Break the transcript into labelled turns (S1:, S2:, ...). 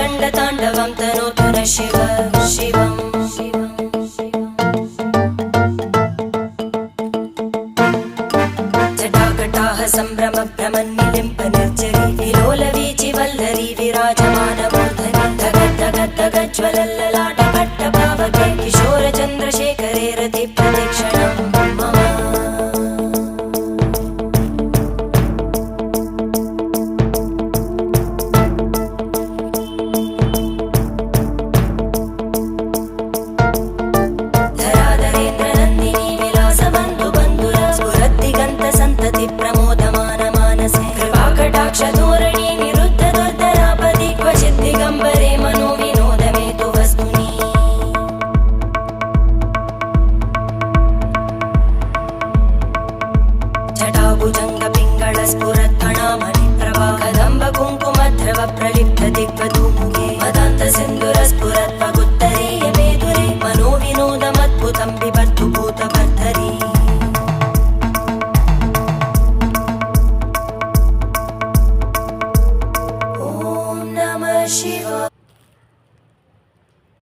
S1: रङ्गताण्डवं तनोतु न शिव शिवम् जटाकटाः सम्भ्रमभ्रमन्निलिम्प निर्जरी विलोलवीचि वल्लरी विराजमानमूर्धनि धगज्ज्वलल्ललाटपट्टपावके किशोरचन्द्रशेखरे रतिप्रतिक्षणं मम धराधरेन्द्रनन्दिनी विलासबन्धुबन्धुर स्फुरद्दिगन्तसन्तति प्रमोदमान मानसे कृपाकटाक्षधोरणी निरुद्ध दुर्धरापदि क्वचित् दिगम्बरे मनो विनोदमेतु वस्तुनि जटाभुजङ्गपिङ्गळस्फुरत्फणामणिप्रभा कदम्ब कुङ्कुमद्रव प्रलिप्त दिग्वधूमुखे